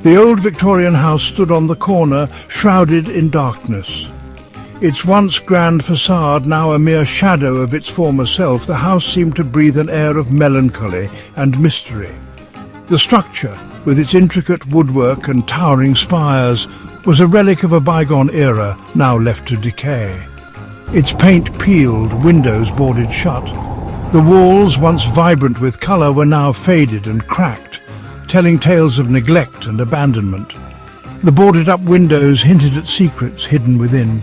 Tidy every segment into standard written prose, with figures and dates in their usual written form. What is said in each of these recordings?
The old Victorian house stood on the corner, shrouded in darkness. Its once grand facade now a mere shadow of its former self, the house seemed to breathe an air of melancholy and mystery. The structure, with its intricate woodwork and towering spires, was a relic of a bygone era, now left to decay. Its paint peeled, windows boarded shut. The walls, once vibrant with colour, were now faded and cracked, telling tales of neglect and abandonment. The boarded-up windows hinted at secrets hidden within,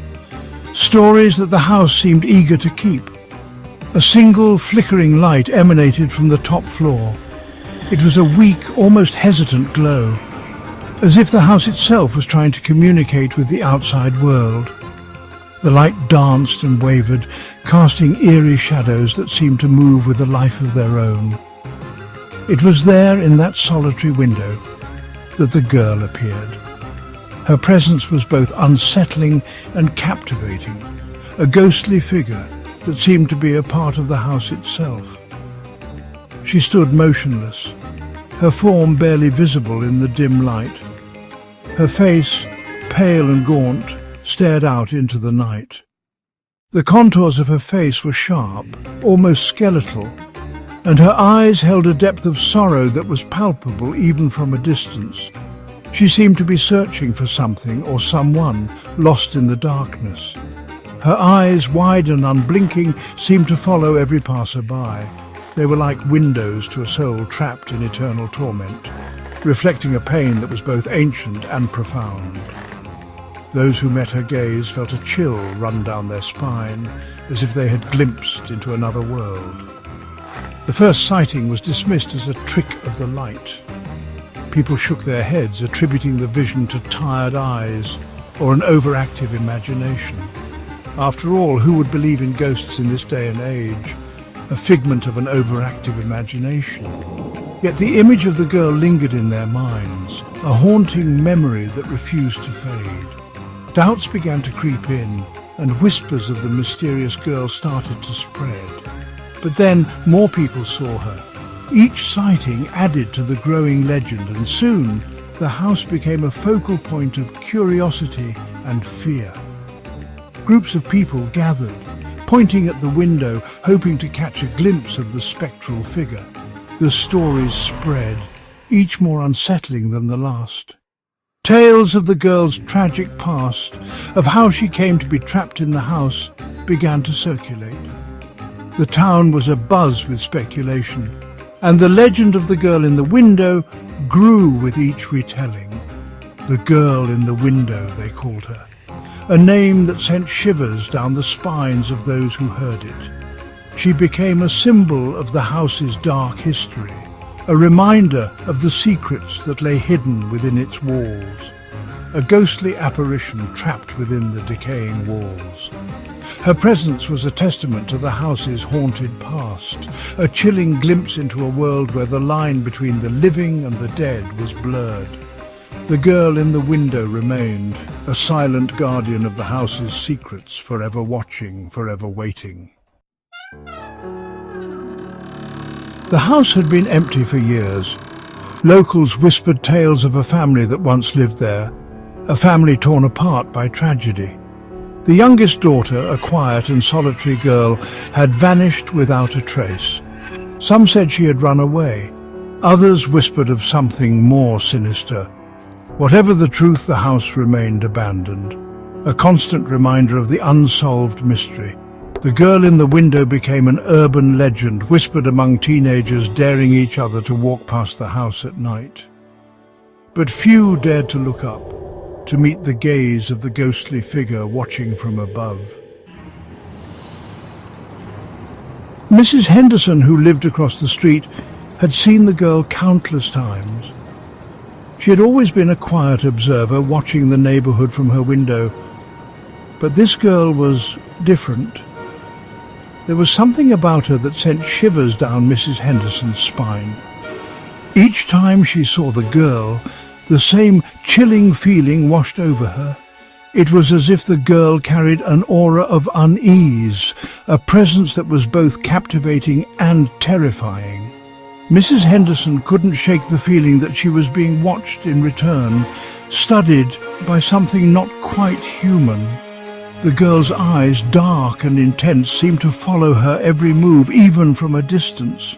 stories that the house seemed eager to keep. A single flickering light emanated from the top floor. It was a weak, almost hesitant glow, as if the house itself was trying to communicate with the outside world. The light danced and wavered, casting eerie shadows that seemed to move with a life of their own. It was there, in that solitary window, that the girl appeared. Her presence was both unsettling and captivating, a ghostly figure that seemed to be a part of the house itself. She stood motionless, her form barely visible in the dim light. Her face, pale and gaunt, stared out into the night. The contours of her face were sharp, almost skeletal, and her eyes held a depth of sorrow that was palpable even from a distance. She seemed to be searching for something or someone lost in the darkness. Her eyes, wide and unblinking, seemed to follow every passer-by. They were like windows to a soul trapped in eternal torment, reflecting a pain that was both ancient and profound. Those who met her gaze felt a chill run down their spine, as if they had glimpsed into another world. The first sighting was dismissed as a trick of the light. People shook their heads, attributing the vision to tired eyes or an overactive imagination. After all, who would believe in ghosts in this day and age? A figment of an overactive imagination. Yet the image of the girl lingered in their minds, a haunting memory that refused to fade. Doubts began to creep in, and whispers of the mysterious girl started to spread. But then more people saw her. Each sighting added to the growing legend, and soon the house became a focal point of curiosity and fear. Groups of people gathered, pointing at the window, hoping to catch a glimpse of the spectral figure. The stories spread, each more unsettling than the last. Tales of the girl's tragic past, of how she came to be trapped in the house, began to circulate. The town was abuzz with speculation, and the legend of the girl in the window grew with each retelling. The girl in the window, they called her, a name that sent shivers down the spines of those who heard it. She became a symbol of the house's dark history, a reminder of the secrets that lay hidden within its walls, a ghostly apparition trapped within the decaying walls. Her presence was a testament to the house's haunted past, a chilling glimpse into a world where the line between the living and the dead was blurred. The girl in the window remained, a silent guardian of the house's secrets, forever watching, forever waiting. The house had been empty for years. Locals whispered tales of a family that once lived there, a family torn apart by tragedy. The youngest daughter, a quiet and solitary girl, had vanished without a trace. Some said she had run away. Others whispered of something more sinister. Whatever the truth, the house remained abandoned, a constant reminder of the unsolved mystery. The girl in the window became an urban legend, whispered among teenagers daring each other to walk past the house at night. But few dared to look up, to meet the gaze of the ghostly figure watching from above. Mrs. Henderson, who lived across the street, had seen the girl countless times. She had always been a quiet observer, watching the neighborhood from her window. But this girl was different. There was something about her that sent shivers down Mrs. Henderson's spine. Each time she saw the girl, the same chilling feeling washed over her. It was as if the girl carried an aura of unease, a presence that was both captivating and terrifying. Mrs. Henderson couldn't shake the feeling that she was being watched in return, studied by something not quite human. The girl's eyes, dark and intense, seemed to follow her every move, even from a distance.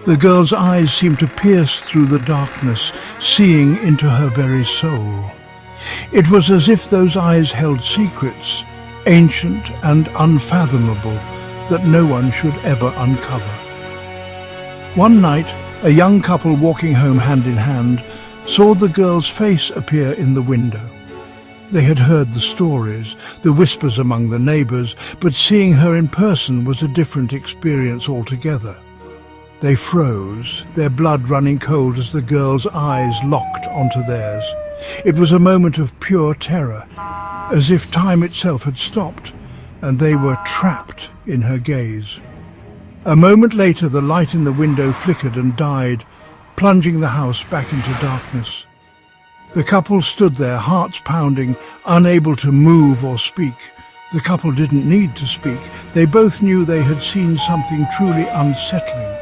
The girl's eyes seemed to pierce through the darkness, seeing into her very soul. It was as if those eyes held secrets, ancient and unfathomable, that no one should ever uncover. One night, a young couple walking home hand in hand saw the girl's face appear in the window. They had heard the stories, the whispers among the neighbours, but seeing her in person was a different experience altogether. They froze, their blood running cold as the girl's eyes locked onto theirs. It was a moment of pure terror, as if time itself had stopped, and they were trapped in her gaze. A moment later, the light in the window flickered and died, plunging the house back into darkness. The couple stood there, hearts pounding, unable to move or speak. The couple didn't need to speak. They both knew they had seen something truly unsettling.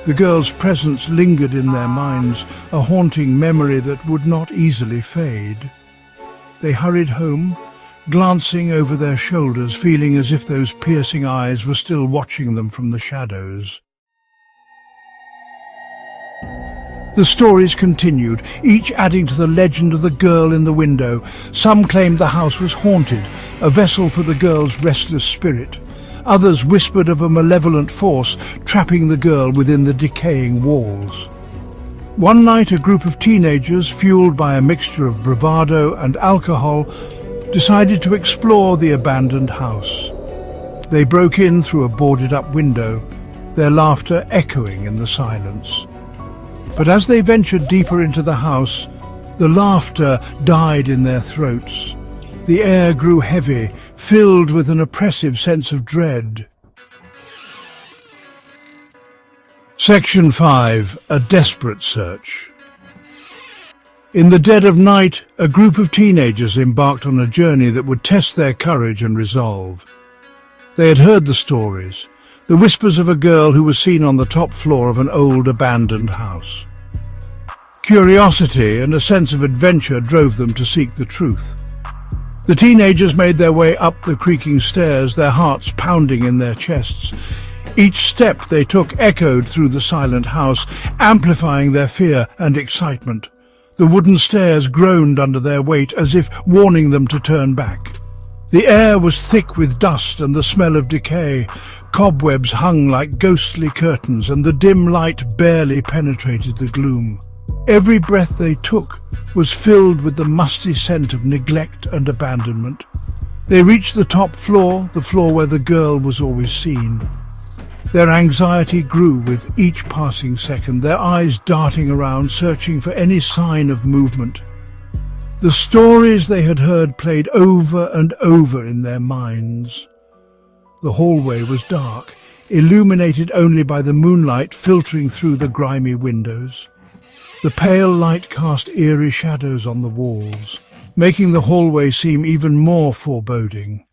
The girl's presence lingered in their minds, a haunting memory that would not easily fade. They hurried home, glancing over their shoulders, feeling as if those piercing eyes were still watching them from the shadows. The stories continued, each adding to the legend of the girl in the window. Some claimed the house was haunted, a vessel for the girl's restless spirit. Others whispered of a malevolent force trapping the girl within the decaying walls. One night, a group of teenagers, fueled by a mixture of bravado and alcohol, decided to explore the abandoned house. They broke in through a boarded-up window, their laughter echoing in the silence. But as they ventured deeper into the house, the laughter died in their throats. The air grew heavy, filled with an oppressive sense of dread. Section 5. A Desperate Search. In the dead of night, a group of teenagers embarked on a journey that would test their courage and resolve. They had heard the stories, the whispers of a girl who was seen on the top floor of an old abandoned house. Curiosity and a sense of adventure drove them to seek the truth. The teenagers made their way up the creaking stairs, their hearts pounding in their chests. Each step they took echoed through the silent house, amplifying their fear and excitement. The wooden stairs groaned under their weight, as if warning them to turn back. The air was thick with dust and the smell of decay. Cobwebs hung like ghostly curtains, and the dim light barely penetrated the gloom. Every breath they took was filled with the musty scent of neglect and abandonment. They reached the top floor, the floor where the girl was always seen. Their anxiety grew with each passing second, their eyes darting around, searching for any sign of movement. The stories they had heard played over and over in their minds. The hallway was dark, illuminated only by the moonlight filtering through the grimy windows. The pale light cast eerie shadows on the walls, making the hallway seem even more foreboding.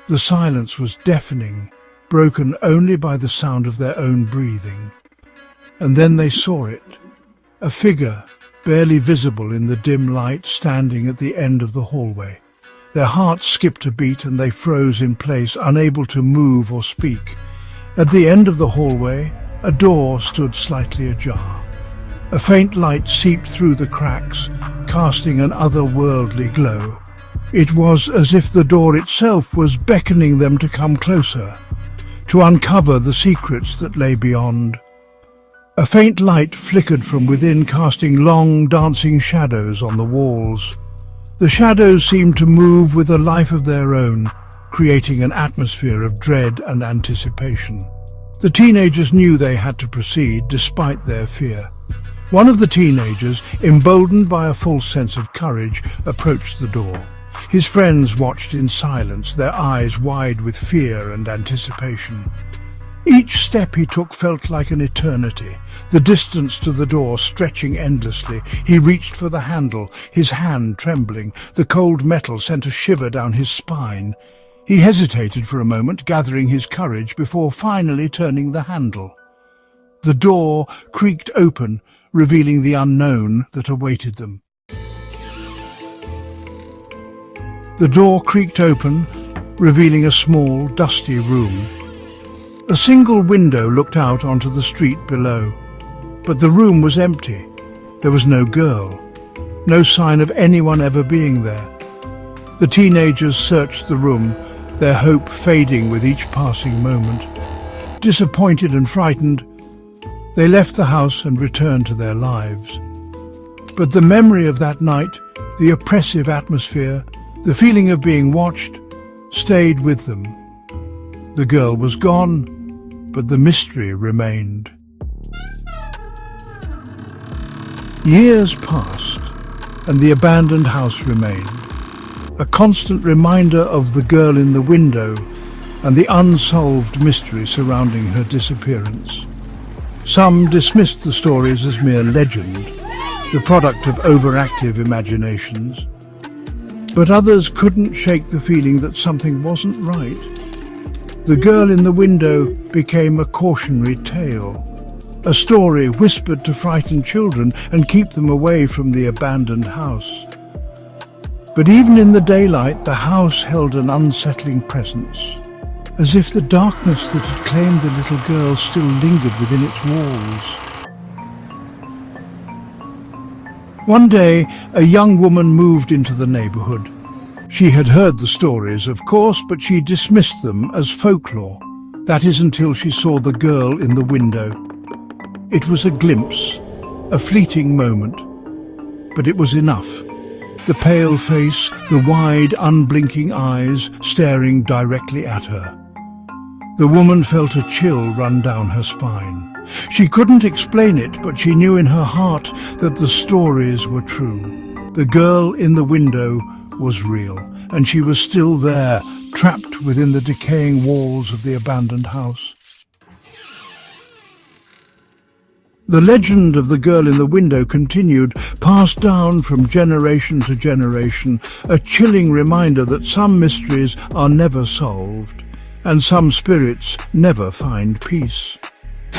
The silence was deafening, broken only by the sound of their own breathing. And then they saw it, a figure barely visible in the dim light standing at the end of the hallway. Their hearts skipped a beat and they froze in place, unable to move or speak. At the end of the hallway, a door stood slightly ajar. A faint light seeped through the cracks, casting an otherworldly glow. It was as if the door itself was beckoning them to come closer, to uncover the secrets that lay beyond. A faint light flickered from within, casting long, dancing shadows on the walls. The shadows seemed to move with a life of their own, creating an atmosphere of dread and anticipation. The teenagers knew they had to proceed, despite their fear. One of the teenagers, emboldened by a false sense of courage, approached the door. His friends watched in silence, their eyes wide with fear and anticipation. Each step he took felt like an eternity, the distance to the door stretching endlessly. He reached for the handle, his hand trembling. The cold metal sent a shiver down his spine. He hesitated for a moment, gathering his courage before finally turning the handle. The door creaked open, revealing the unknown that awaited them. The door creaked open, revealing a small, dusty room. A single window looked out onto the street below, but the room was empty. There was no girl, no sign of anyone ever being there. The teenagers searched the room, their hope fading with each passing moment. Disappointed and frightened, they left the house and returned to their lives. But the memory of that night, the oppressive atmosphere, the feeling of being watched, stayed with them. The girl was gone, but the mystery remained. Years passed, and the abandoned house remained, a constant reminder of the girl in the window and the unsolved mystery surrounding her disappearance. Some dismissed the stories as mere legend, the product of overactive imaginations. But others couldn't shake the feeling that something wasn't right. The girl in the window became a cautionary tale, a story whispered to frighten children and keep them away from the abandoned house. But even in the daylight, the house held an unsettling presence, as if the darkness that had claimed the little girl still lingered within its walls. One day, a young woman moved into the neighborhood. She had heard the stories, of course, but she dismissed them as folklore. That is until she saw the girl in the window. It was a glimpse, a fleeting moment, but it was enough. The pale face, the wide, unblinking eyes staring directly at her. The woman felt a chill run down her spine. She couldn't explain it, but she knew in her heart that the stories were true. The girl in the window was real, and she was still there, trapped within the decaying walls of the abandoned house. The legend of the girl in the window continued, passed down from generation to generation, a chilling reminder that some mysteries are never solved, and some spirits never find peace.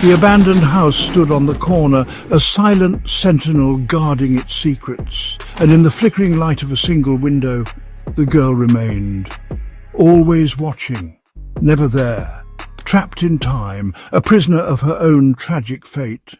The abandoned house stood on the corner, a silent sentinel guarding its secrets, and in the flickering light of a single window, the girl remained, always watching, never there, trapped in time, a prisoner of her own tragic fate.